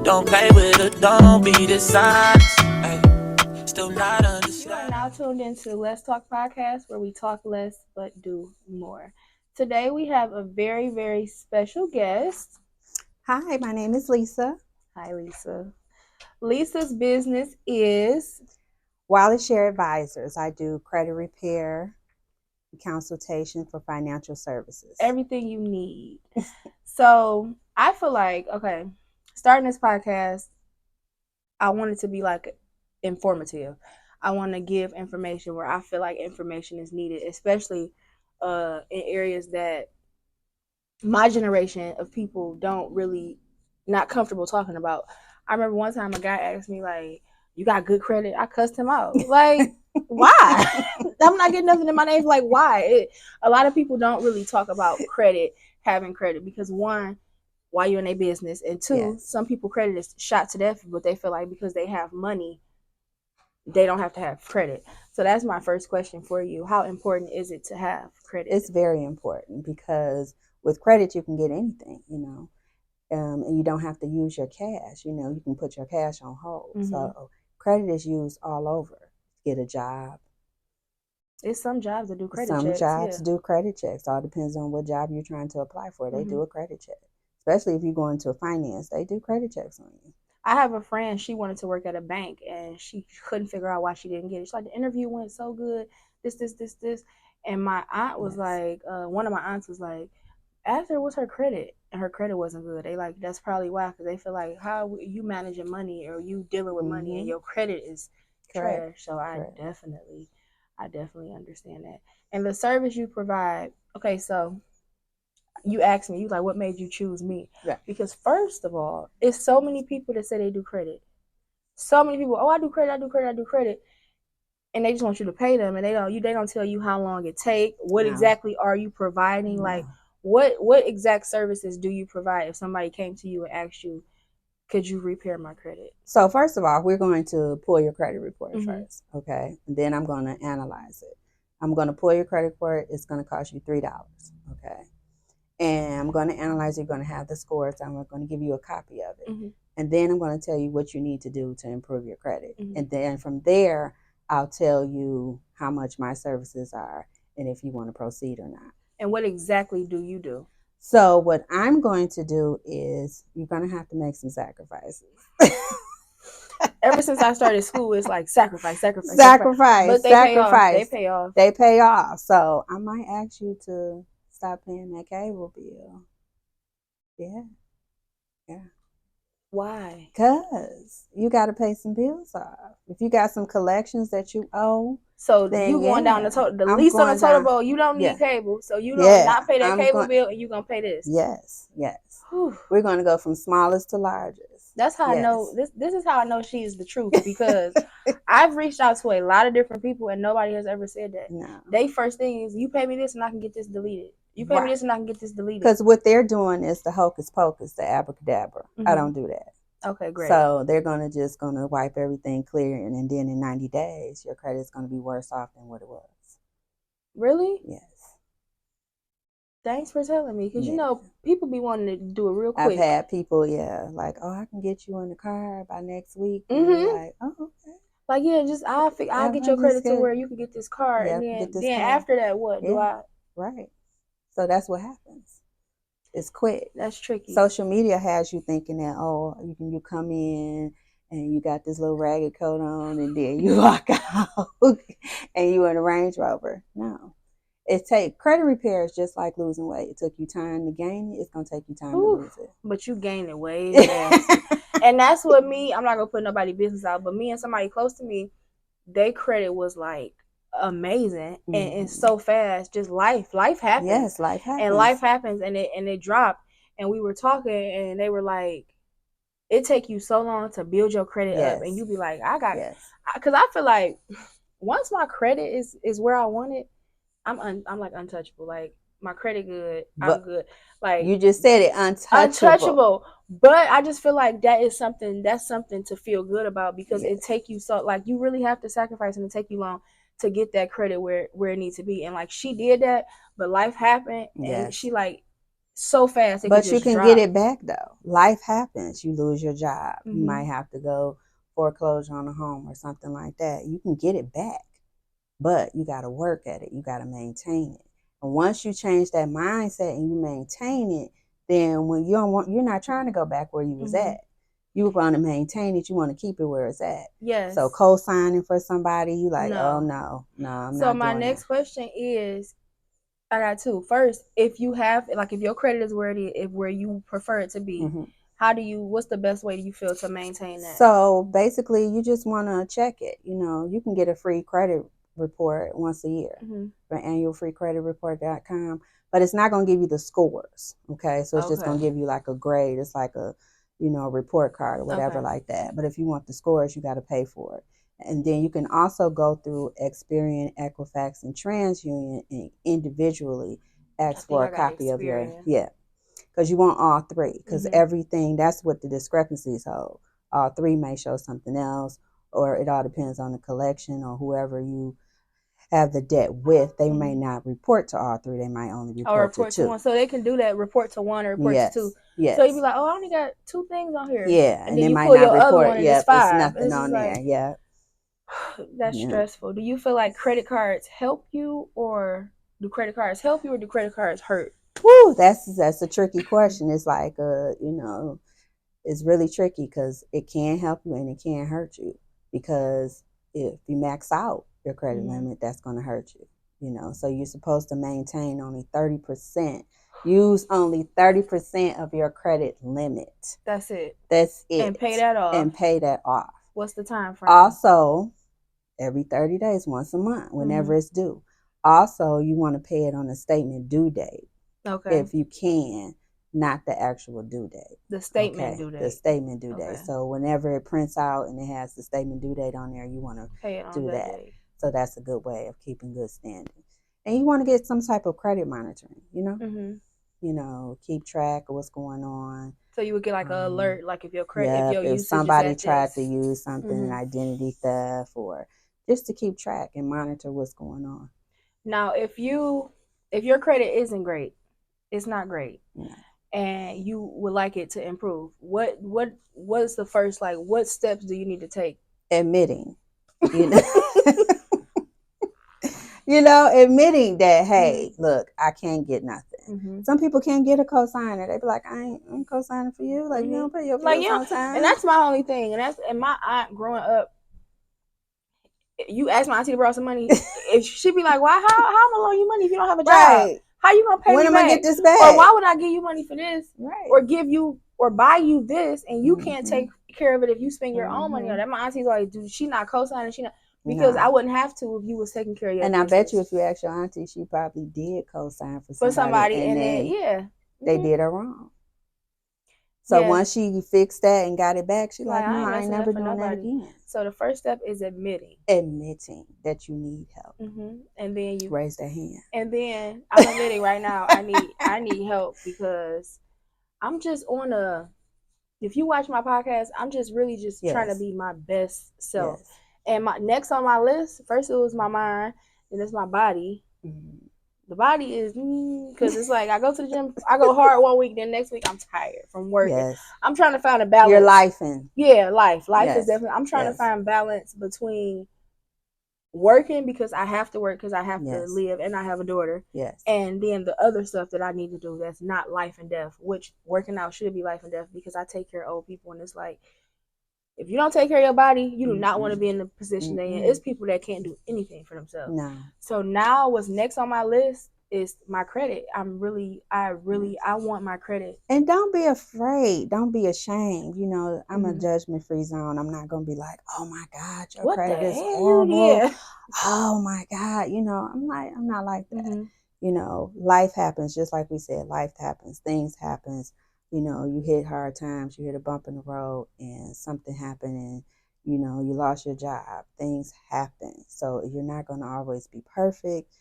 Don't play with it, don't be dishonest. Ay, still not understand. You are now tuned into Let's Talk Podcast, where we talk less but do more. Today we have a very, very special guest. Hi, my name is Lisa. Hi, Lisa. Lisa's business is Wallet Share Advisors. I do credit repair, consultation for financial services. everything you need. So I feel like, okay, starting this podcast, I want it to be like informative. I want to give information where I feel like information is needed, especially in areas that my generation of people don't really not comfortable talking about. I remember one time a guy asked me like, "You got good credit?" I cussed him out. Like, why? I'm not getting nothing in my name. Like, why? A lot of people don't really talk about credit, having credit, because one, why you're in a business, and two, Yes. some people credit is shot to death, but they feel like because they have money, they don't have to have credit. So that's my first question for you. How important is it to have credit? It's very important because with credit you can get anything, and you don't have to use your cash. You can put your cash on hold. Mhm. So credit is used all over. Get a job. It's some jobs that do credit Some checks. jobs Yeah. do credit checks. All depends on what job you're trying to apply for. They Mhm. do a credit check. Especially if you go into finance, they do credit checks on you. I have a friend, she wanted to work at a bank and she couldn't figure out why she didn't get it. She's like, the interview went so good, this. And my aunt was Yes. like, one of my aunts was like, ask her what's her credit. And her credit wasn't good. They like, that's probably why, because they feel like, how you managing money or you dealing with money and Mhm. your credit is Correct. trash. So I Correct. definitely understand that. And the service you provide, okay, so you asked me, you like, what made you choose me? Right. Because first of all, it's so many people that say they do credit. So many people, oh, I do credit, and they just want you to pay them, and they don't tell you how long it take. What No. exactly are you providing? No. Like, what exact services do you provide? If somebody came to you and asked you, could you repair my credit? So first of all, we're going to pull your credit report Mhm. first, okay? And then I'm going to analyze it. I'm going to pull your credit report. It's going to cost you $3, okay? And I'm going to analyze it. You're going to have the scores. I'm going to give you a copy of it. Mhm. And then I'm going to tell you what you need to do to improve your credit. Mhm. And then from there, I'll tell you how much my services are and if you want to proceed or not. And what exactly do you do? So what I'm going to do is you're going to have to make some sacrifices. Ever since I started school, it's like sacrifice. But they pay off. So I might ask you to stop paying that cable bill. Yeah. Why? Because you got to pay some bills off. If you got some collections that you owe, So then you going down the I'm least on the going total down. bill. You don't need Yeah. cable, so you don't Yeah. not pay that I'm cable going- bill, and you gonna pay this. Yes. Whew. We're going to go from smallest to largest. That's how I know Yes. this is how I know she is the truth, because I've reached out to a lot of different people and nobody has ever said that. No. They first thing is, you pay me this and I can get this deleted. You pay me this and I can get this deleted. Because what they're doing is the hocus pocus, the abracadabra. Mhm. I don't do that. Okay, great. So they're just gonna wipe everything clear, and then in 90 days, your credit's gonna be worse off than what it was. Really? Yes. Thanks for telling me, because Yeah. people be wanting to do it real quick. I've had people, like, oh, I can get you in the car by next week. And Mhm. you're like, oh, okay. Like, yeah, just I'll get your credit to where you can get this car, Yeah, and get this then car. after that, what do I? Right. So that's what happens. It's quick. That's tricky. Social media has you thinking that, oh, you come in and you got this little ragged coat on, and then you walk out and you in a Range Rover. No. Credit repair is just like losing weight. It took you time to gain it. It's gonna take you time to lose it. But you gain it way fast. And that's what I'm not gonna put nobody business out, but me and somebody close to me, their credit was like amazing, and so fast. Just life happens. Yes, life happens. And life happens, and it dropped. And we were talking, and they were like, it take you so long to build your credit up, and you be like, because I feel like once my credit is where I want it, I'm like untouchable. Like, my credit good, I'm good. Like, you just said it, untouchable. But I just feel like that's something to feel good about, because it take you so, like, you really have to sacrifice, and it take you long to get that credit where it needs to be. And like, she did that, but life happened, and she like so fast. But you can get it back though. Life happens. You lose your job. Mm-hmm. You might have to go foreclosure on a home or something like that. You can get it back, but you got to work at it. You got to maintain it. And once you change that mindset and you maintain it, then when you're not trying to go back where you was Mm-hmm. at. You want to maintain it. You want to keep it where it's at. Yes. So co-signing for somebody, you like, No. oh no, I'm not. So my next question is, I got two. First, if you have, like, if your credit is where it is, where you prefer it to be, what's the best way do you feel to maintain that? So basically, you just want to check it. You can get a free credit report once a year from annualfreecreditreport.com, but it's not going to give you the scores. Okay. So it's just going to give you like a grade. It's like a, report card or whatever like that. But if you want the scores, you got to pay for it. And then you can also go through Experian, Equifax, and TransUnion and individually ask for a copy of your, because you want all three, because everything, that's what the discrepancies hold. All three may show something else, or it all depends on the collection or whoever you have the debt with. They may not report to all three. They might only report to two. One. So they can do that, report to one or report to two. Yes. So you'd be like, oh, I only got 2 things on here. Yeah, and then they you might pull not your report. Other one and it's 5. It's nothing on there. Like, yeah. That's stressful. Do you feel like credit cards help you, or do credit cards help you, or do credit cards hurt? Woo, that's a tricky question. It's like, it's really tricky because it can help you and it can hurt you, because if you max out your credit limit, that's going to hurt you. So you're supposed to maintain only 30%. Use only 30% of your credit limit. That's it. And pay that off. What's the time frame? Also, every 30 days, once a month, whenever it's due. Also, you want to pay it on the statement due date. Okay. If you can, not the actual due date. The statement due date. The statement due date. So whenever it prints out and it has the statement due date on there, you want to pay it on do that. Date. So that's a good way of keeping good standing. And you want to get some type of credit monitoring, keep track of what's going on. So you would get like an alert, like if your credit, if somebody tried to use something, identity theft, or just to keep track and monitor what's going on. Now, if your credit isn't great, it's not great, and you would like it to improve, what's the first, like, what steps do you need to take? Admitting, admitting that, hey, look, I can't get nothing. Some people can't get a cosigner. They be like, I ain't cosigning for you. Like, you don't pay your bills on time. And that's my only thing. And my aunt growing up, you ask my auntie to borrow some money, if she'd be like, "Why? How am I loan you money if you don't have a job? Right. How you gonna pay when me am back? I get this back? Or why would I give you money for this? Right. Or give you or buy you this, and you can't take care of it if you spend your own money on that." My auntie's like, "Dude, she not co-signing, she not." Because I wouldn't have to if you was taking care of your business. I bet you if you ask your auntie, she probably did co-sign for somebody and then they did her wrong. So once she fixed that and got it back, she's like, no, I ain't never doing that again. So the first step is admitting that you need help. And then you raise that hand. And then I'm admitting right now, I need help, because I'm just if you watch my podcast, I'm just really just trying to be my best self. Yes. And my next on my list, first it was my mind, and it's my body. The body is, because it's like I go to the gym, I go hard one week, then next week I'm tired from working. Yes. I'm trying to find a balance. Your life and life is definitely. I'm trying to find balance between working, because I have to work, because I have to live, and I have a daughter. Yes. And then the other stuff that I need to do that's not life and death, which working out should be life and death, because I take care of old people, and it's like, if you don't take care of your body, you do not want to be in the position they're in. It's people that can't do anything for themselves. No. So now what's next on my list is my credit. I want my credit. And don't be afraid. Don't be ashamed. I'm a judgment-free zone. I'm not going to be like, oh my God, your credit is horrible. Yeah. Oh my God. I'm not like that. Life happens, just like we said, life happens. Things happens. You hit hard times, you hit a bump in the road, and something happened, and you lost your job. Things happen. So you're not going to always be perfect.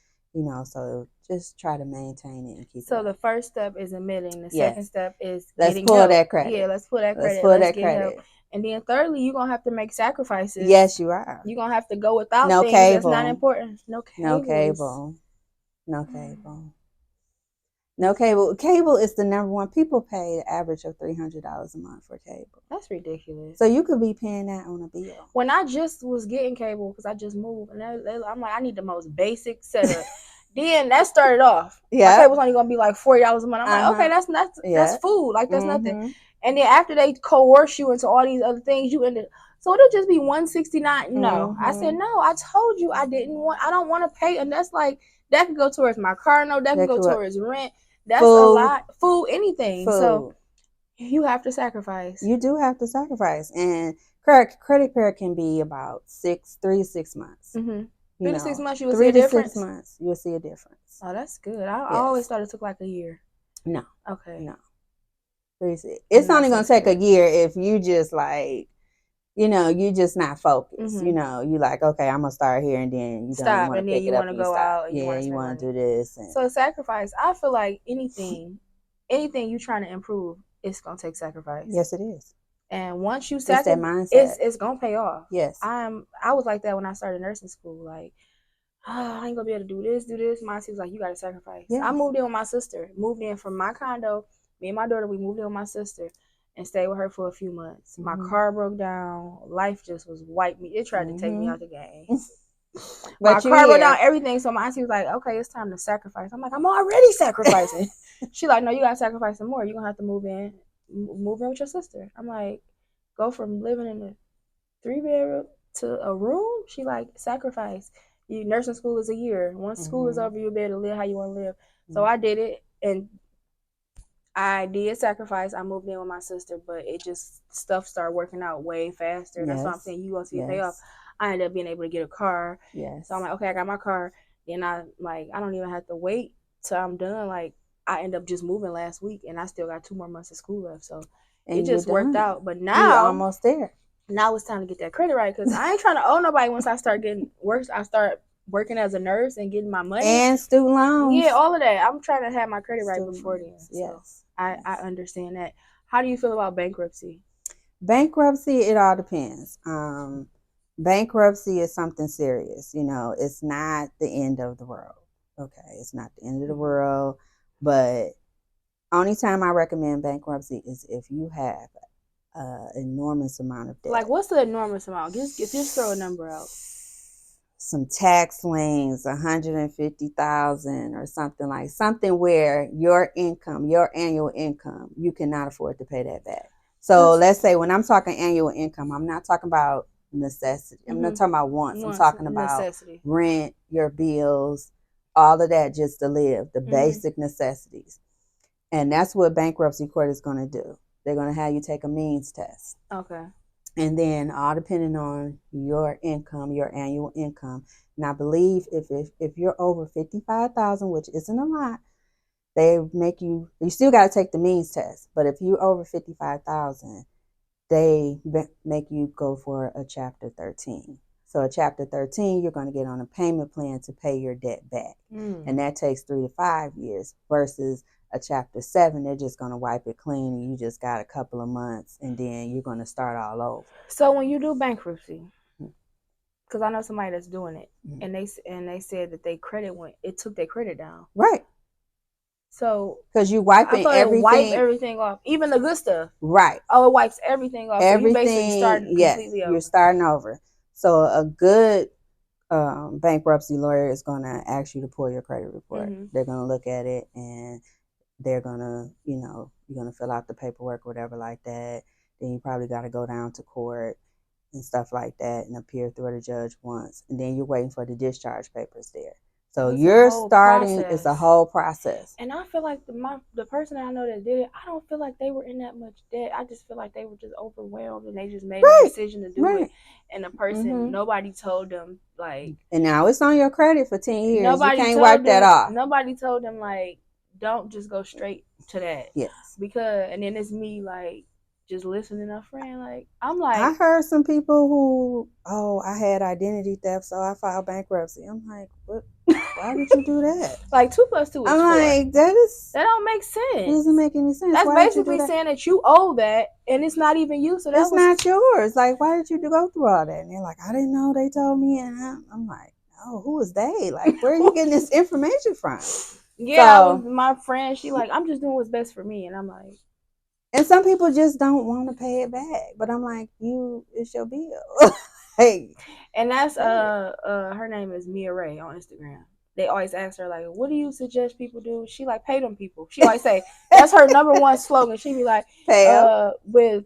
So just try to maintain it and keep it. So the first step is admitting. The second step is let's getting pull help. That credit. Yeah, let's pull that credit. Let's pull that credit. Help. And then thirdly, you're going to have to make sacrifices. Yes, you are. You're going to have to go without things that's not important. No cable. No cable. No cable. Cable is the number one. People pay an average of $300 a month for cable. That's ridiculous. So you could be paying that on a bill. When I just was getting cable, because I just moved, and I'm like, I need the most basic setup. Then that started off. Yeah. My cable's only gonna be like $40 a month. I'm like, okay, that's food. Like that's nothing. And then after they coerce you into all these other things, you end up. So it'll just be $169. No, I said no. I told you I don't want to pay, and that's like that could go towards my car note. That could go towards rent. That's food, a lot. Food, anything. Food. So you have to sacrifice. You do have to sacrifice, and credit period can be about 3 to 6 months. 3 to 6 months, you will see a difference. 3 to 6 months, you'll see a difference. Oh, that's good. I always thought it took like a year. No. Okay. No. It's only going to take a year if you just like, you just not focused. You like, okay, I'm going to start here, and then you stop, want and to then you want to go out. And you want to do this. So sacrifice. I feel like anything you're trying to improve, it's going to take sacrifice. Yes, it is. And once you sacrifice, it's going to pay off. Yes. I was like that when I started nursing school. Like, I ain't going to be able to do this. My auntie was like, you got to sacrifice. Yes. I moved in with my sister. Moved in from my condo. Me and my daughter, we moved in with my sister and stayed with her for a few months. My car broke down. Life just was wiped me. It tried to take me out the game. My car broke down, everything. So my auntie was like, okay, it's time to sacrifice. I'm like, I'm already sacrificing. She like, no, you got to sacrifice some more. You're going to have to move in with your sister. I'm like, go from living in a 3-bedroom to a room? She like, sacrifice. Nursing school is a year. Once school is over, you'll be able to live how you want to live. So I did it, and I did sacrifice. I moved in with my sister, but it just stuff started working out way faster. That's what I'm saying. You gonna see a payoff. I ended up being able to get a car. Yes. So I'm like, okay, I got my car. Then I don't even have to wait till I'm done. Like I end up just moving last week, and I still got 2 more months of school left. So it just worked out. But now you're almost there. Now it's time to get that credit right, because I ain't trying to owe nobody once I start getting work. I start working as a nurse and getting my money and student loans. Yeah, all of that. I'm trying to have my credit right before then. Yes, so I understand that. How do you feel about bankruptcy? Bankruptcy, it all depends. Bankruptcy is something serious. It's not the end of the world. Okay, it's not the end of the world, but only time I recommend bankruptcy is if you have enormous amount of debt. Like, what's the enormous amount? Just throw a number out. Some tax liens, $150,000 or something where your annual income, you cannot afford to pay that back. So let's say when I'm talking annual income, I'm not talking about necessity. I'm not talking about wants. I'm talking about necessity. Rent, your bills, all of that just to live, the basic necessities. And that's what bankruptcy court is going to do. They're going to have you take a means test. Okay. And then all depending on your income, your annual income. And I believe if you're over 55,000, which isn't a lot, they make you still got to take the means test. But if you're over 55,000, they make you go for a Chapter 13. So a Chapter 13, you're going to get on a payment plan to pay your debt back. And that takes 3 to 5 years versus a Chapter 7, they're just going to wipe it clean, and you just got a couple of months, and then you're going to start all over. So when you do bankruptcy, because I know somebody that's doing it, and they said that it took their credit down. Right. So because you wiping everything. It wipe everything off, even the good stuff. Right. Oh, it wipes everything off. Everything. So you basically starting completely over. You're starting over. So a good bankruptcy lawyer is going to ask you to pull your credit report. They're going to look at it, and they're going to, you're going to fill out the paperwork, whatever like that. Then you probably got to go down to court and stuff like that and appear through the judge once. And then you're waiting for the discharge papers there. So you're starting, it's a whole process. And I feel like the person that I know that did it, I don't feel like they were in that much debt. I just feel like they were just overwhelmed, and they just made a decision to do it. And the person, nobody told them, like... And now it's on your credit for 10 years. You can't wipe that off. Nobody told them, like, don't just go straight to that. Yes. And then it's me, like, just listening to a friend. Like, I'm like... I heard some people who, I had identity theft, so I filed bankruptcy. I'm like, what? Why did you do that? Like 2 + 2 is 4. Like, that don't make sense. It doesn't make any sense. That's basically saying that you owe that, and it's not even you. So that's not yours. Like, why did you go through all that? And they're like, I didn't know. They told me, and I'm like, oh, who is they? Like, where are you getting this information from? Yeah, So, my friend, she like, I'm just doing what's best for me, and I'm like, and some people just don't want to pay it back. But I'm like, it's your bill. Hey, and that's her name is Mia Ray on Instagram. They always ask her like, what do you suggest people do? She like, pay them people. She always say that's her number one slogan. She be like, pay up. with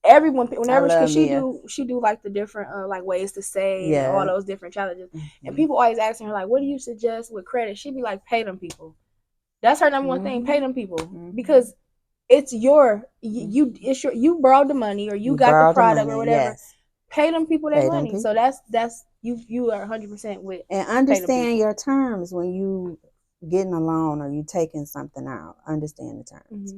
everyone I whenever love because she Mia. do like the different like ways to save and all Yeah. those different challenges. And Mhm. people always asking her like, what do you suggest with credit? She be like, pay them people. That's her number one thing. Pay them people because it's you borrowed the money or you got the borrowed the product or money. whatever. Yes. Pay them people their Pay them money. So people. that's you are 100% with And pay them understand people. your terms when you getting a loan or you taking something out. Understand the terms.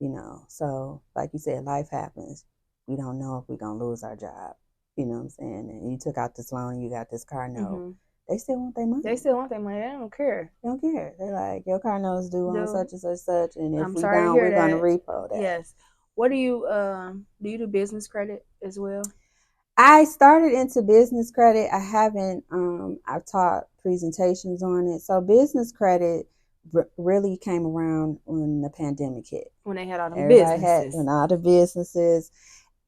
You know, so like you said, life happens. We don't know if we're gonna lose our job. You know what I'm saying? And you took out this loan, you got this car note. They still want their money. They still want their money. They don't care. They don't care. They're like, your car note's due on such and such such, and if I'm we sorry to don't, hear we're that. gonna repo that. Yes. What do you do business credit as well? I started into business credit. I haven't I've taught presentations on it. So business credit really came around when the pandemic hit. When they had all the businesses. businesses. All the businesses.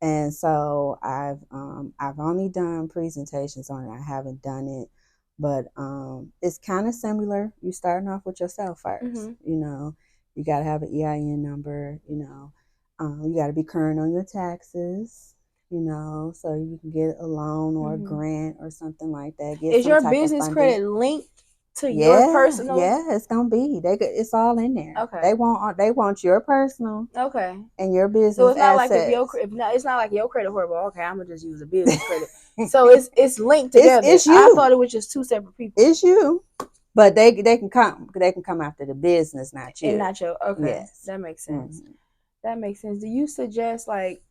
And so I've only done presentations on it. I haven't done it, but it's kind of similar. You starting off with yourself first. You know, you got to have an EIN number. You know, you got to be current on your taxes. You know, so you can get a loan or a grant or something like that. Get Is some your type business of credit linked to your personal? Yeah, it's gonna be. It's all in there. Okay. They want your personal. Okay. And your business. So it's not assets. like it's not like your credit horrible. Okay, I'm gonna just use a business credit. So it's linked together. It's you. I thought it was just two separate people. It's you, but they can come after the business, not you. And not your. Okay, yes. That makes sense. That makes sense. Do you suggest like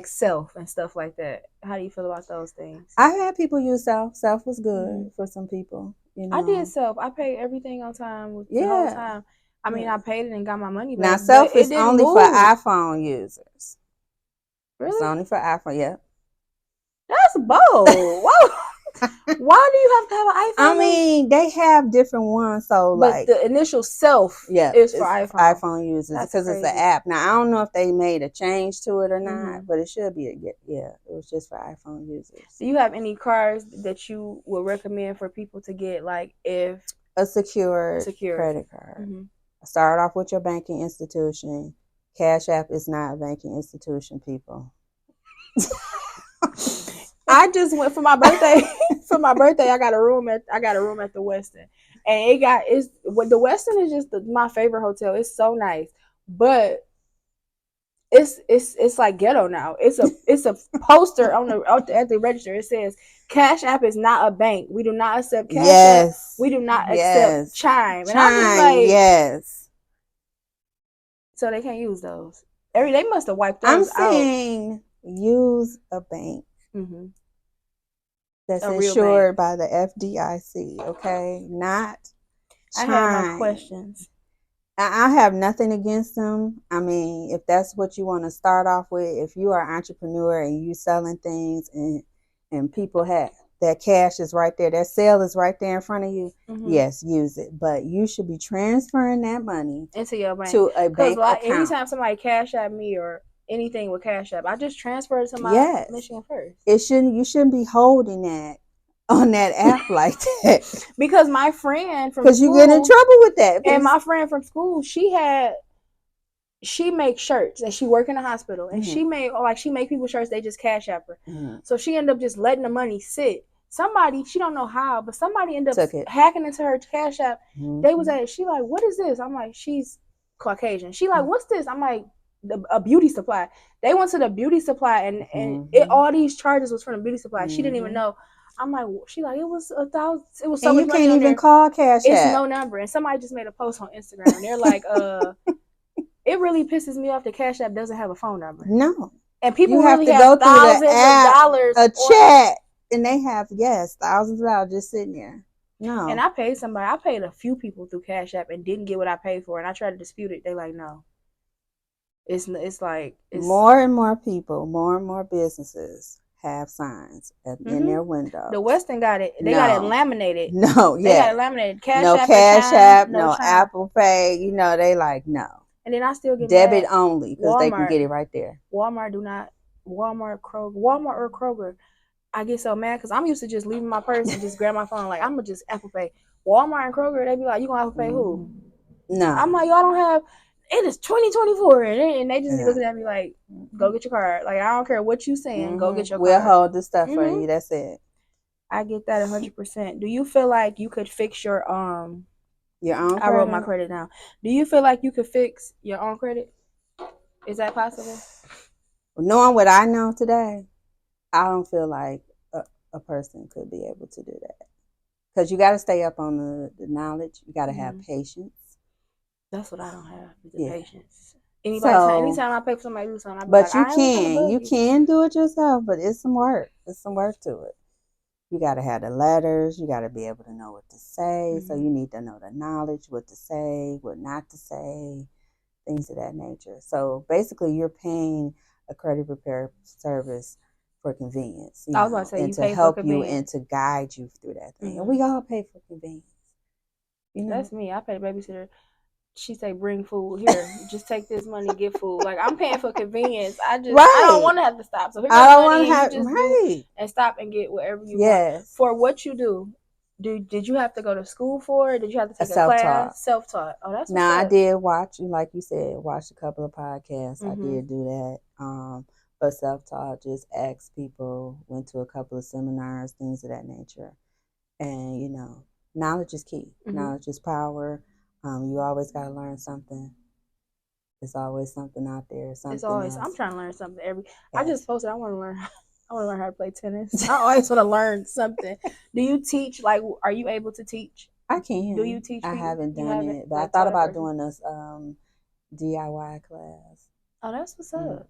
self and stuff like that? How do you feel about those things? I've had people use self. Self was good for some people. You know, I did self. I paid everything on time the whole time. I mean, I paid it and got my money back. Now, self is only for iPhone users. Really? It's only for iPhone. Yeah. That's bold. Whoa. Why do you have to have an iPhone? I mean, they have different ones. So, but the initial self is for iPhone users because it's an app. Now, I don't know if they made a change to it or not, but it should be. It was just for iPhone users. Do you have any cards that you would recommend for people to get, like if a secured credit card? Start off with your banking institution. Cash App is not a banking institution, people. I just went for my birthday. For my birthday, I got a room at the Westin, and the Westin is just my favorite hotel. It's so nice, but it's like ghetto now. It's a poster at the register. It says Cash App is not a bank. We do not accept Cash App. We do not accept Chime. And I'm just like, so they can't use those. They must have wiped those out. I'm saying use a bank. That's insured by the FDIC, okay? Not Chime. I have no questions. I have nothing against them. I mean, if that's what you want to start off with, if you are an entrepreneur and you selling things and people have that cash is right there, that sale is right there in front of you, yes, use it. But you should be transferring that money into your bank to a bank account. Anytime somebody cash at me or anything with Cash App, I just transfer it to my Michigan First. You shouldn't be holding that on that app like that. Because my friend from school, because you get in trouble with that. And my friend from school, she makes shirts and she work in a hospital and she make people shirts. They just Cash App her. So she ended up just letting the money sit. Somebody, she don't know how, but somebody ended up hacking into her Cash App. They was she like, what is this? I'm like, she's Caucasian. She like, what's this? I'm like, a beauty supply. They went to the beauty supply and all these charges was from the beauty supply. She didn't even know. I'm like, she like, it was 1,000. It was so much money. You can't even call Cash App. It's no number. And somebody just made a post on Instagram and they're like, it really pisses me off that Cash App doesn't have a phone number. No. And people have to go through the app, dollars. A chat. And they have, thousands of dollars just sitting there. No. And I paid somebody. I paid a few people through Cash App and didn't get what I paid for. And I tried to dispute it. They like, no. It's like more and more people, more and more businesses have signs in their windows. The Westin got it. They got it laminated. No, They got it laminated. No Cash App, no Apple Pay. You know, they like, no. And then I still get debit mad. only because they can get it right there. Walmart or Kroger. I get so mad because I'm used to just leaving my purse and just grab my phone. Like, I'm going to just Apple Pay. Walmart and Kroger, they be like, you going to Apple Pay who? No. I'm like, y'all don't have, it is 2024. And they just be looking at me like, go get your card. Like, I don't care what you saying. Go get your card. We'll hold the stuff for you. That's it. I get that 100%. Do you feel like you could fix your own credit? I wrote my credit down. Do you feel like you could fix your own credit? Is that possible? Well, knowing what I know today, I don't feel like a person could be able to do that. Because you got to stay up on the knowledge. You got to have patience. That's what I don't have, is the patience. Anytime I pay for somebody to do something, I be like, you can do it yourself, but it's some work. There's some work to it. You got to have the letters. You got to be able to know what to say. So you need to know the knowledge, what to say, what not to say, things of that nature. So basically, you're paying a credit repair service for convenience. I was about to say, and you to pay help for you convenience. and to guide you through that thing. And we all pay for convenience. You know? That's me. I pay the babysitter. She say, bring food here. Just take this money, get food. Like, I'm paying for convenience. I don't want to have to stop. So I don't want to have do and stop and get whatever you want. For what you do. Did you have to go to school for it? Did you have to take a class? Self-taught. Oh, that's what's I did watch, like you said, watch a couple of podcasts. I did do that. But self-taught, just asked people, went to a couple of seminars, things of that nature. And, you know, knowledge is key. Knowledge is power. You always got to learn something. There's always something out there. It's always. I'm trying to learn something I just posted. I want to learn how to play tennis. I always want to learn something. Do you teach? Like, are you able to teach? I can. Do you teach? I haven't done it, but I thought about doing this DIY class. Oh, that's what's up.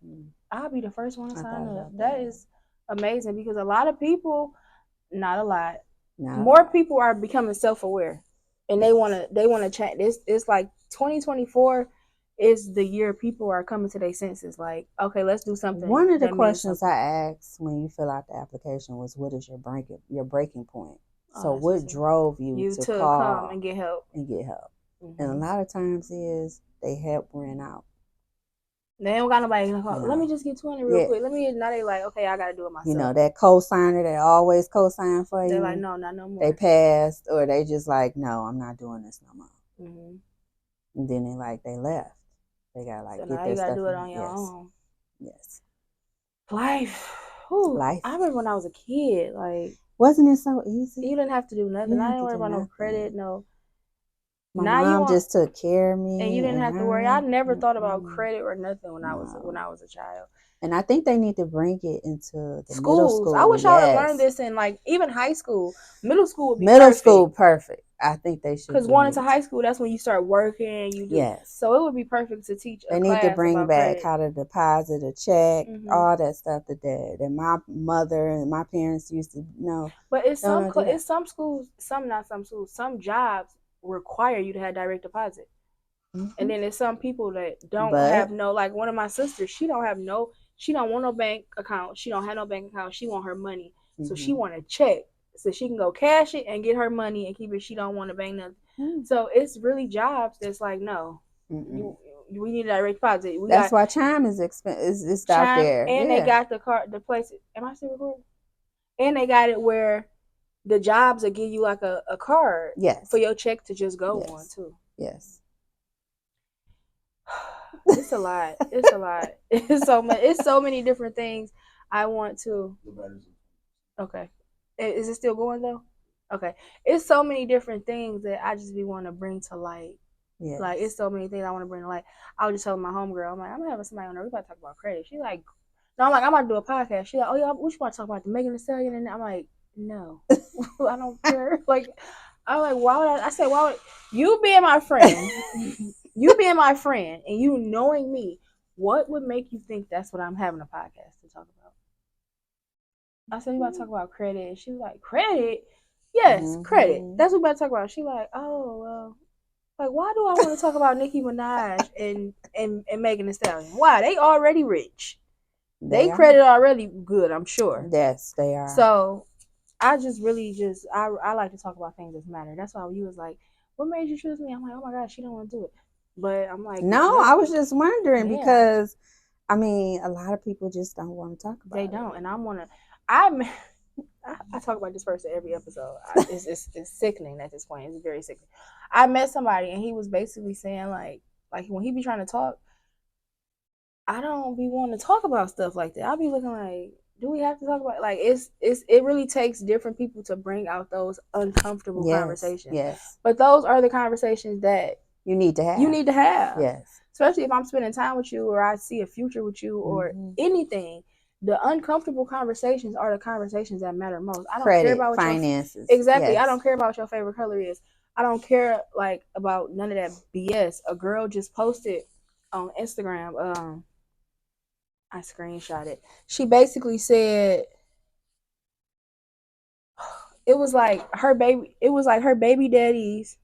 I'll be the first one to sign up. That is amazing because a lot of people, not a lot, more people are becoming self-aware, and they want to change. It's like 2024 is the year people are coming to their senses. Like, okay, let's do something. One of the questions I asked when you fill out the application was, "What is your breaking point?" So, what drove you to call come and get help? And a lot of times is they help ran out. They don't got nobody to call. Let me just get 20 real quick. Now they like, okay, I got to do it myself. You know, that co-signer that always co-sign for you. They're like, no, not no more. They passed, or they just like, no, I'm not doing this no more. And then they left. They got like, so get now their you gotta stuff do it on your own. Yes. Life. I remember when I was a kid, like, wasn't it so easy? You didn't have to do nothing. I didn't worry about no credit, no. My mom just took care of me, and you didn't have to worry. I never thought about credit or nothing when I was a child. And I think they need to bring it into the schools. Middle school. I wish I would have learned this in like even high school. Middle school would be perfect. I think they should. Because going into high school, that's when you start working. So it would be perfect to teach. They need to bring back how to deposit a check, all that stuff that my mother and my parents used to know. But it's some schools, some jobs require you to have direct deposit. And then there's some people that don't have no, like one of my sisters, she don't want no bank account. She don't have no bank account. She want her money. So she want a check so she can go cash it and get her money and keep it. She don't want to bank nothing. So it's really jobs that's like, no, we need a direct deposit. That's why Chime is expensive. It's out there. And they got the place. Am I still recording? And they got it where the jobs will give you like a card for your check to just go on too. Yes. It's a lot. It's so much. It's so many different things I want to. Okay. Is it still going though? Okay. It's so many different things that I just want to bring to light. Yes. Like, it's so many things I want to bring to light. I was just telling my homegirl, I'm like, I'm having somebody on there. We about to talk about credit. She like, no, I'm like, I'm about to do a podcast. She like, oh yeah, we should want to talk about the Megan Thee Stallion. And I'm like, no, I don't care. Like, I'm like, why would I said, why would you being my friend? You being my friend and you knowing me, what would make you think that's what I'm having a podcast to talk about? I said, we about to talk about credit. And she was like, credit? Yes, credit. That's what we about to talk about. She like, oh, well, like, why do I want to talk about Nicki Minaj and Megan Thee Stallion? Why? They already rich. They credit already good, I'm sure. Yes, they are. So I just really I like to talk about things that matter. That's why you was like, what made you choose me? I'm like, oh my gosh, she don't want to do it. But I'm like, no, I was just wondering because a lot of people just don't want to talk about it. They don't, and I talk about this person every episode. It's sickening at this point. It's very sickening. I met somebody and he was basically saying like when he be trying to talk, I don't be wanting to talk about stuff like that. I'll be looking like, do we have to talk about it really takes different people to bring out those uncomfortable conversations. Yes. But those are the conversations that you need to have. Yes. Especially if I'm spending time with you or I see a future with you or anything. The uncomfortable conversations are the conversations that matter most. I don't care about what finances. Exactly. Yes. I don't care about what your favorite color is. I don't care about none of that BS. A girl just posted on Instagram, I screenshot it. She basically said it was like her baby daddy's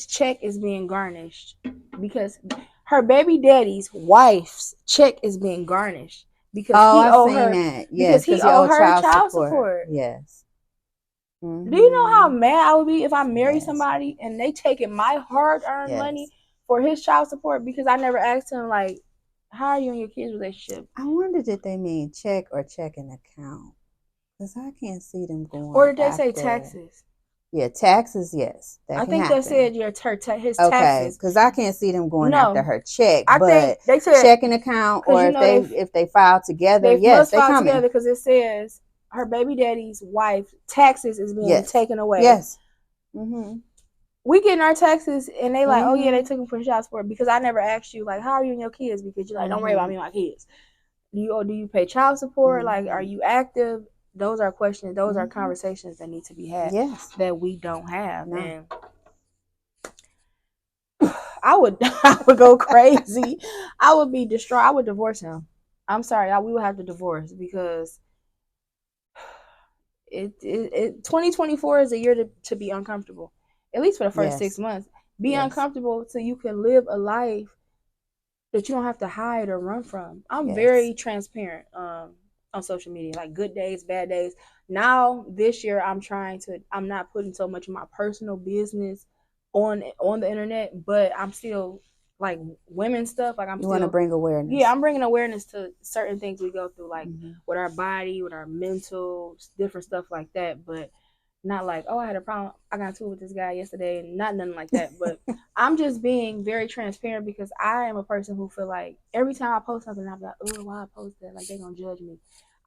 check is being garnished because her baby daddy's wife's check is being garnished because he owed her that. Yes, because he owed her child support. Yes. Mm-hmm. Do you know how mad I would be if I married somebody and they taking my hard-earned money for his child support because I never asked him like, how are you and your kids' relationship? I wonder did they mean check or checking account? Because I can't see them going. Or did they say taxes? Yeah, taxes, yes. I think they said his taxes. Okay, because I can't see them going after her check. But think they said checking account or if they file together, yes, they come together because it says her baby daddy's wife taxes is being taken away. Yes. Mm-hmm. We getting our taxes and they like, oh yeah, they took them for child support because I never asked you like, how are you and your kids? Because you're like, don't worry about me and my kids. Do you pay child support? Like, are you active? Those are questions. Those are conversations that need to be had. Yes. That we don't have. No. And I would go crazy. I would be distraught. I would divorce him. I'm sorry. We would have to divorce because 2024 is a year to be uncomfortable. At least for the first 6 months. Be uncomfortable so you can live a life that you don't have to hide or run from. I'm very transparent on social media, like good days, bad days. Now this year I'm not putting so much of my personal business on the internet, but I'm still like women stuff. Like you want to bring awareness. Yeah, I'm bringing awareness to certain things we go through, like with our body, with our mental, different stuff like that. But not like, oh, I had a problem. I got into it with this guy yesterday. Not nothing like that. But I'm just being very transparent because I am a person who feel like every time I post something, I'm like, oh, why I post that? Like, they're going to judge me.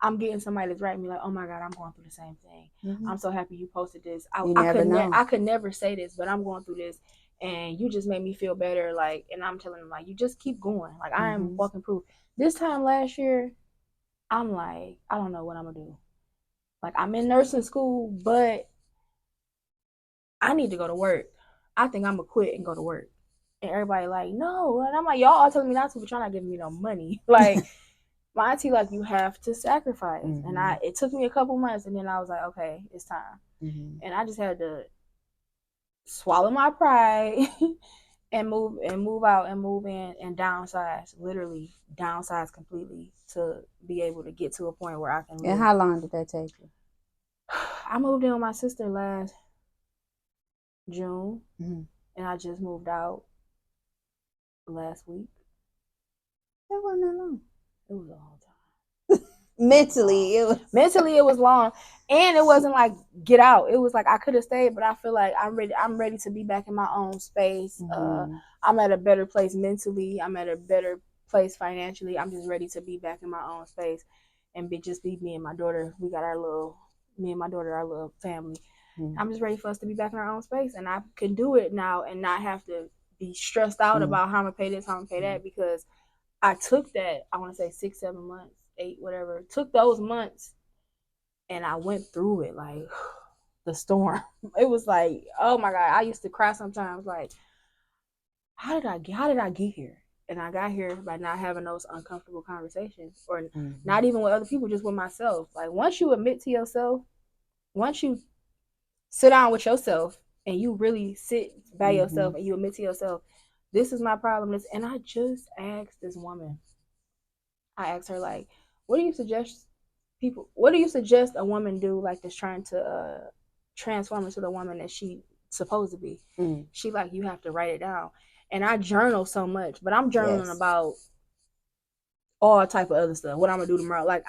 I'm getting somebody that's writing me like, oh, my God, I'm going through the same thing. I'm so happy you posted this. I could never say this, but I'm going through this. And you just made me feel better. Like, and I'm telling them, like, you just keep going. Like, I am walking proof. This time last year, I'm like, I don't know what I'm going to do. Like, I'm in nursing school, but I need to go to work. I think I'm going to quit and go to work. And everybody like, no. And I'm like, y'all all telling me not to, but y'all not giving me no money. Like, my auntie, like, you have to sacrifice. And it took me a couple months, and then I was like, okay, it's time. And I just had to swallow my pride and move out and move in and downsize, literally downsize completely to be able to get to a point where I can live. And how long did that take you? I moved in with my sister last June, and I just moved out last week. That wasn't that long. It was a long time. Mentally, it was long, and it wasn't like get out. It was like I could have stayed, but I feel like I'm ready to be back in my own space. I'm at a better place mentally. I'm at a better place financially. I'm just ready to be back in my own space and be me and my daughter. We got our little family. I'm just ready for us to be back in our own space, and I can do it now and not have to be stressed out about how I'm gonna pay this, how I'm gonna pay that, because I took that, I want to say 6, 7 months, 8, whatever, took those months, and I went through it like the storm. It was like, oh my God, I used to cry sometimes, like, how did I get here? And I got here by not having those uncomfortable conversations, or not even with other people, just with myself. Like, once you admit to yourself, once you sit down with yourself and you really sit by yourself and you admit to yourself, This is my problem. And I just asked this woman. I asked her like, what do you suggest people? What do you suggest a woman do like that's trying to transform into the woman that she supposed to be? She like, you have to write it down. And I journal so much, but I'm journaling about all type of other stuff. What I'm gonna do tomorrow. Like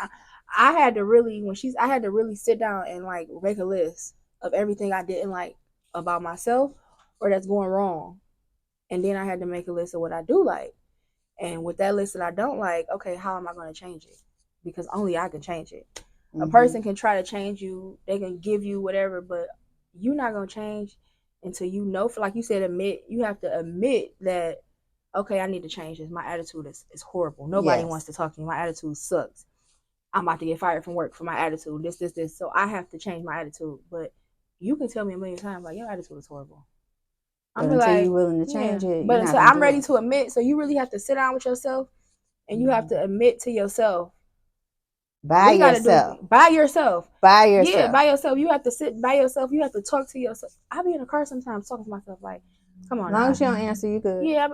I had to really I had to really sit down and like make a list of everything I didn't like about myself or that's going wrong. And then I had to make a list of what I do like. And with that list that I don't like, okay, how am I going to change it? Because only I can change it. A person can try to change you. They can give you whatever, but you're not going to change until you know. For like you said, you have to admit that, okay, I need to change this. My attitude is horrible. Nobody wants to talk to me. My attitude sucks. I'm about to get fired from work for my attitude. This. So I have to change my attitude. But you can tell me a million times, like, your attitude is horrible. But until you're willing to change it, but until I'm ready to admit, so you really have to sit down with yourself and you have to admit to yourself. By yourself. Yeah, by yourself. You have to sit by yourself. You have to talk to yourself. I be in the car sometimes talking to myself like, come on. As long as you don't answer, you good. Yeah.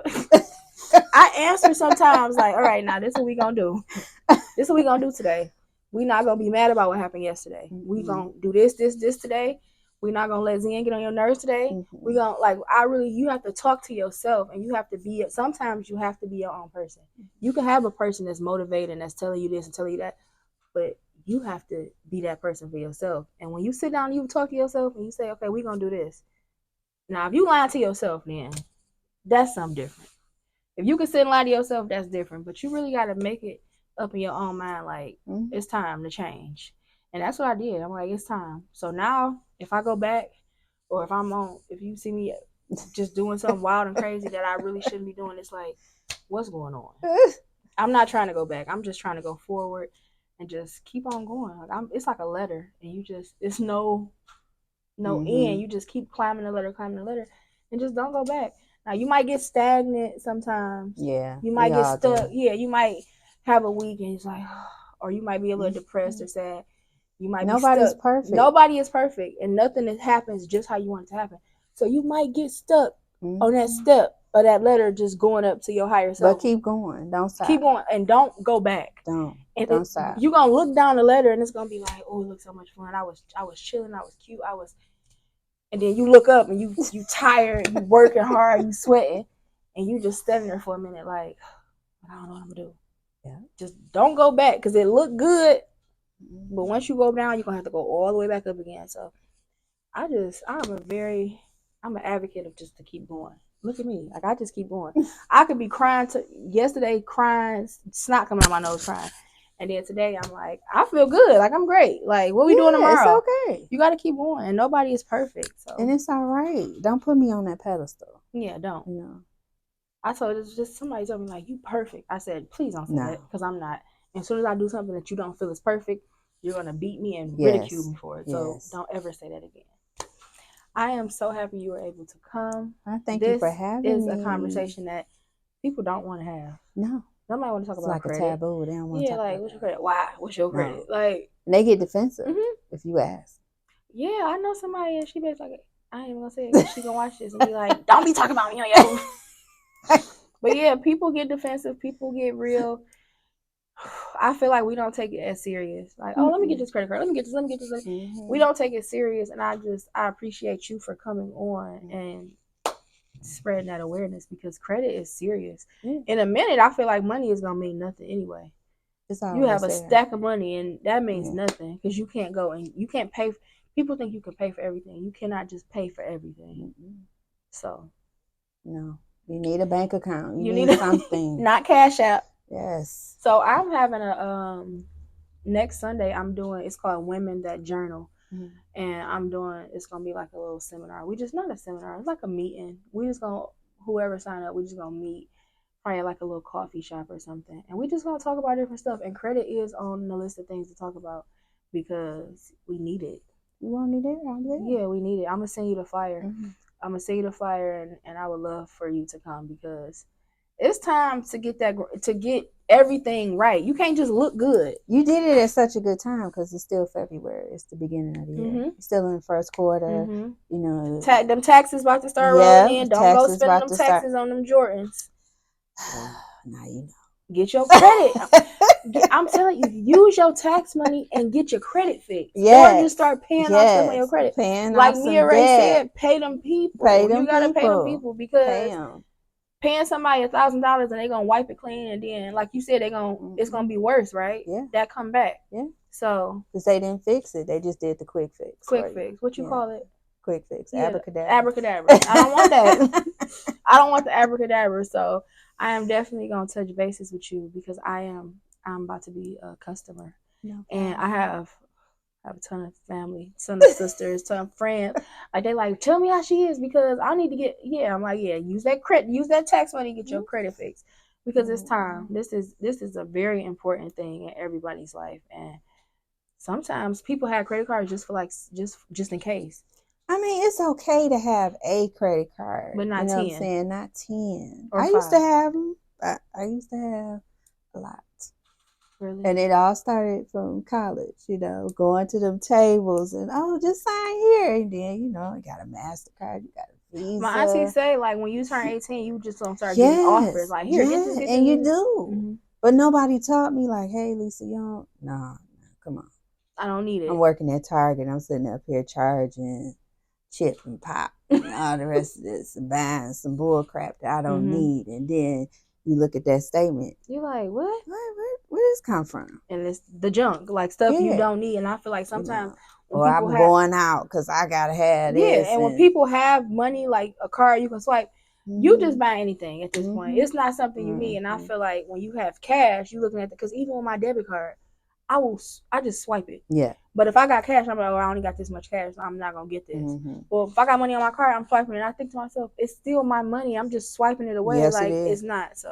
I answer sometimes like, all right, now this is what we gonna do. This is what we gonna do today. We not gonna be mad about what happened yesterday. We gonna do this today. We're not gonna let Zen get on your nerves today. We gonna you have to talk to yourself, and you have to be. Sometimes you have to be your own person. You can have a person that's motivated and that's telling you this and telling you that, but you have to be that person for yourself. And when you sit down and you talk to yourself and you say, okay, we're gonna do this. Now, if you lie to yourself, then that's something different. If you can sit and lie to yourself, that's different. But you really gotta make it up in your own mind, like it's time to change. And that's what I did. I'm like, it's time. So now, if I go back, or if you see me just doing something wild and crazy that I really shouldn't be doing, it's like, what's going on? I'm not trying to go back. I'm just trying to go forward and just keep on going. Like it's like a ladder, and it's no end. You just keep climbing the ladder, and just don't go back. Now you might get stagnant sometimes. Yeah. You might get stuck. Yeah, you might have a week and it's like, or you might be a little depressed or sad. You might Nobody's be stuck. perfect. Nobody is perfect, and nothing that happens just how you want it to happen. So you might get stuck on that step or that ladder, just going up to your higher self. But keep going. Don't stop. Keep going and don't go back. Don't stop. You're gonna look down the ladder and it's gonna be like, oh, it looks so much fun. I was chilling. I was cute. And then you look up and you tired, you working hard, you sweating, and you just standing there for a minute like, I don't know what I'm gonna do. Yeah. Just don't go back because it looked good, but once you go down, you're gonna have to go all the way back up again. So I'm an advocate of just to keep going. Look at me, like I just keep going. I could be crying yesterday, snot coming out my nose, crying. And then today I'm like, I feel good. Like I'm great. Like what we doing tomorrow? It's okay. You got to keep going. And nobody is perfect. So. And it's all right. Don't put me on that pedestal. Yeah, don't. No. I told it's just somebody told me like, you perfect. I said, please don't say that because I'm not. And as soon as I do something that you don't feel is perfect, you're going to beat me and ridicule me for it. So don't ever say that again. I am so happy you were able to come. I thank you for having me. This is a conversation that people don't want to have. No. Nobody want to talk about like credit. A taboo. They don't want to talk like, about what's your credit? Why? What's your credit? No. Like, and they get defensive if you ask. Yeah, I know somebody and she basically like, I ain't even gonna say it because she gonna watch this and be like, don't be talking about me on your. But yeah, people get defensive. People get real. I feel like we don't take it as serious. Like, oh, let me get this credit card. Let me get this. We don't take it serious, and I appreciate you for coming on and spreading that awareness because credit is serious. In a minute, I feel like money is gonna mean nothing anyway. You have a stack of money, and that means nothing because you can't go and you can't pay. People think you can pay for everything. You cannot just pay for everything. So, no, you need a bank account. You need something, not Cash App. Yes. So I'm having a next Sunday. I'm doing. It's called Women That Journal. And it's going to be like a little seminar. Not a seminar. It's like a meeting. Whoever sign up, we just going to meet probably like a little coffee shop or something. And we just going to talk about different stuff. And credit is on the list of things to talk about because we need it. You want me there? I'm there. Yeah, we need it. I'm going to send you the flyer. I'm going to send you the flyer and I would love for you to come because it's time to get everything right. You can't just look good. You did it at such a good time because it's still February. It's the beginning of the year. It's still in the first quarter. You know, them taxes about to start rolling in. Don't go spending them taxes on them Jordans. Now you know. Get your credit. I'm telling you, use your tax money and get your credit fixed. Or just start paying off some of your credit. Like Mia Ray said, pay them people. You gotta pay them people because paying somebody $1,000 and they gonna wipe it clean, and then like you said, it's gonna be worse, right? Yeah. That come back. Yeah. So because they didn't fix it, they just did the quick fix. Quick fix. What you call it? Quick fix. Yeah. Abracadabra. Abracadabra. I don't want that. I don't want the abracadabra. So I am definitely gonna touch bases with you because I'm about to be a customer. No, and I have a ton of family, ton of sisters, ton of friends. Like they like, tell me how she is because I need to get. Yeah, I'm like, yeah, use that tax money, get your credit fixed because it's time. This is a very important thing in everybody's life, and sometimes people have credit cards just for like just in case. I mean, it's okay to have a credit card, but not 10. You know what I'm saying? Not 10. Or I 5. used to have them. I used to have a lot. Really? And it all started from college, you know, going to them tables and, just sign here. And then, you know, you got a MasterCard, you got a Visa. My auntie say, like, when you turn 18, you just don't start getting offers. Like, here, get this. And you do. But nobody taught me, like, hey, Lisa, you don't, nah, come on. I don't need it. I'm working at Target. I'm sitting up here charging chip and pop and all the rest of this and buying some bull crap that I don't need. And then you look at that statement. You're like, what? Where does this come from? And it's the junk, like stuff you don't need. And I feel like sometimes when people I'm going out because I gotta have this. Yeah, and when people have money, like a card you can swipe, you just buy anything at this point. It's not something you need. And I feel like when you have cash, you looking at because even with my debit card, I just swipe it. Yeah. But if I got cash, I'm like, I only got this much cash. So I'm not gonna get this. Well, if I got money on my card, I'm swiping it. And I think to myself, it's still my money. I'm just swiping it away. Yes, like it's not. So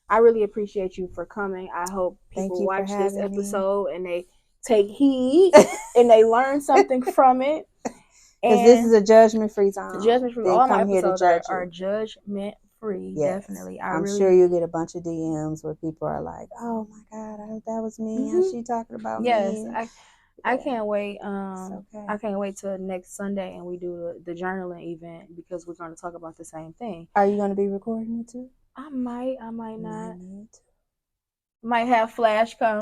I really appreciate you for coming. I hope people watch this episode and they take heed and they learn something from it. Because this is a judgment-free zone. Judgment-free. All my episodes are judgment-free. Yes. Definitely. I'm sure you'll get a bunch of DMs where people are like, "Oh my God, that was me. How's she talking about me?" Yes, I can't wait. I can't wait till next Sunday and we do the journaling event because we're going to talk about the same thing. Are you going to be recording it too? I might not. Might have Flash come.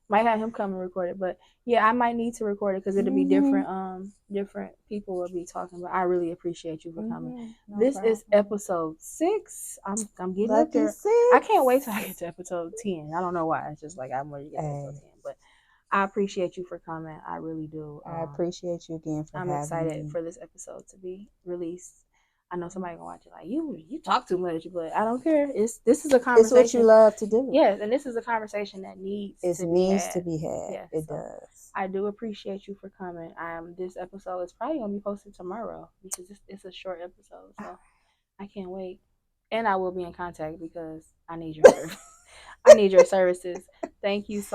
Might have him come and record it, but yeah, I might need to record it because it'll be different. Different people will be talking. But I really appreciate you for coming. This is episode 6. I'm getting up there. I can't wait till I get to episode 10. I don't know why. It's just like I'm ready to get to episode 10. But I appreciate you for coming. I really do. I appreciate you again for having me. I'm excited for this episode to be released. I know somebody gonna watch it like you talk too much, but I don't care. This is a conversation. It's what you love to do. Yes, and this is a conversation that needs to be had. Yes, it does. I do appreciate you for coming. This episode is probably gonna be posted tomorrow because it's a short episode, so I can't wait. And I will be in contact because I need your service. I need your services. Thank you so much.